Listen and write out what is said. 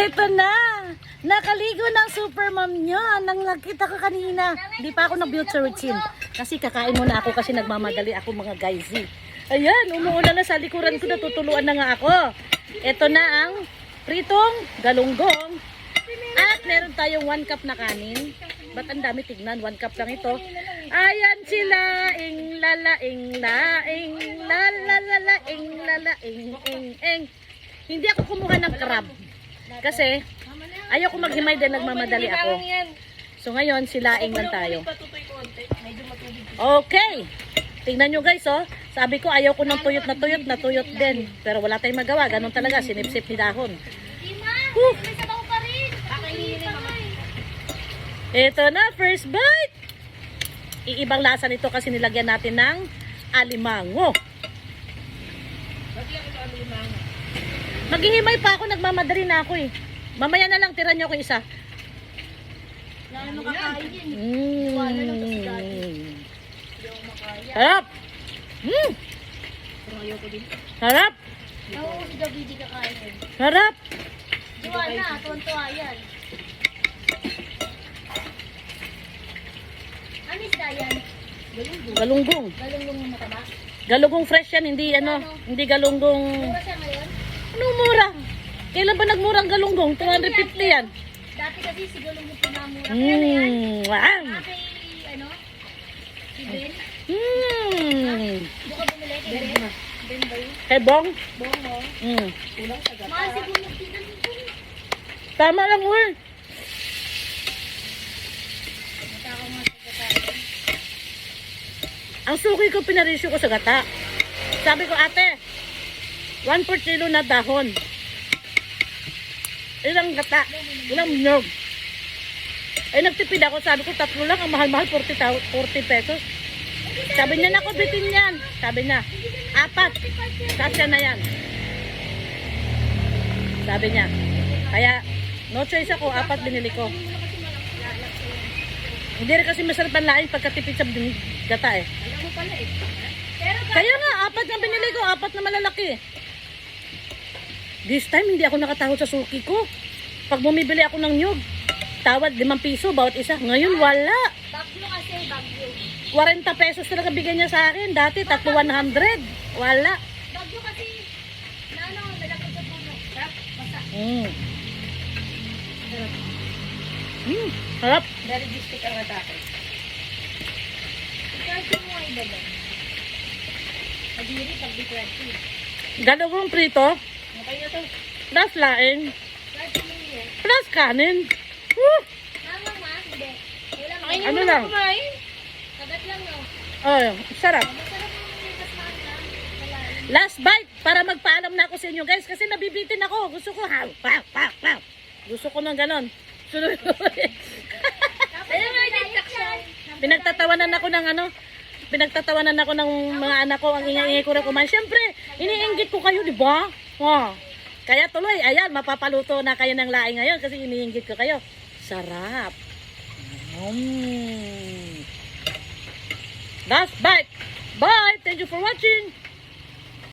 Ito na! Nakaligo ng super mom niya. Nang nakita ko kanina. Hindi pa ako nag-beauty routine. Kasi kakain muna ako kasi nagmamadali ako mga guys. Ayan, umuulan na sa likuran ko. Natutuluan na nga ako. Ito na ang pritong galunggong. At meron tayong 1 cup na kanin. Ba't ang dami tignan? 1 cup lang ito. Ayan sila. Ing lala, ing laing. Lalalala, ing lala, ing ing ing. Hindi ako kumuha ng crab. Kasi ayaw ko maghimay din, nagmamadali ako. So ngayon, silaing lang tayo. Okay. Tingnan nyo guys, oh. Sabi ko, ayaw ko ng tuyot na tuyot din. Pero wala tayong magawa. Ganun talaga, sinipsip ni dahon. Ito na, first bite. Iibang lasa nito kasi nilagyan natin ng alimango. Maghihimay pa ako, nagmamadali na ako eh. Mamaya na lang, tira nyo ako isa. Harap! Harap! Harap! Tuwa na, tuwan-tuwa yan. Ano isda yan? Galunggong. Galunggong na mataba? Galunggong fresh yan, hindi ano, hindi galunggong... Mura siya ngayon? Anong mura? Kailan ba nagmurang galunggong? 250 yan. Dati kasi si galunggong pinamura. Kaya na yan? Wow! Kay, ano? Si Ben? Doon ka bumili kay Ben? Ben ba yun? Kay Bong? Bong mo? Kulang sa gata. Mahal si Bulog din ang ito. Tama lang, uy. Matakaw nga sa gata. Ang suki ko, pinarisyo ko sa gata. Sabi ko, ate, 1 per kilo na dahon. Ilang gata, ilang nyog. Ay, nagtipid ako. Sabi ko, 3 lang. Ang mahal-mahal, 40 pesos. Sabi niya, naku, bitin yan. Sabi niya, 4. Kasya na yan. Sabi niya. Kaya, no choice ako, 4 binili ko. Hindi rin kasi masarap ang laing pagkatipid sa gata eh. Kaya nga, 4 na binili ko, 4 na malalaki. This time, hindi ako nakatawad sa suki ko. Pag bumibili ako ng nyug, tawad 5 piso bawat isa. Ngayon, wala. Bagyo kasi, bagyo. 40 pesos talaga bigyan niya sa akin. Dati, 100. Wala. Bagyo kasi, na ano, nalakad sa puno. Sarap, basa. Harap. Very distinct ang atake. Ikwarto mo ay dala. Nagiri pag ikwarto. Galunggong prito. Okay na to. Plus laing. Ikwarto mo yun. Plus kanin. Woo! Mama ma, hindi. Wala mo. Ano lang? Kagat lang no. Oh, sarap. Masarap yung lipas na malalim. Last bite para magpaalam na ako sa inyo guys kasi nabibitin ako. Gusto ko ha. Gusto ko ng ganon. Sunod. Pinagtatawanan ako ng ano. Pinagtatawanan ako ng mga anak ko. Ang ingay-ingay ko na kumain. Siyempre, iniinggit ko kayo, di ba? Kaya tuloy, ayan, mapapaluto na kayo ng laing ngayon kasi iniinggit ko kayo. Sarap. Last bite. Bye. Thank you for watching.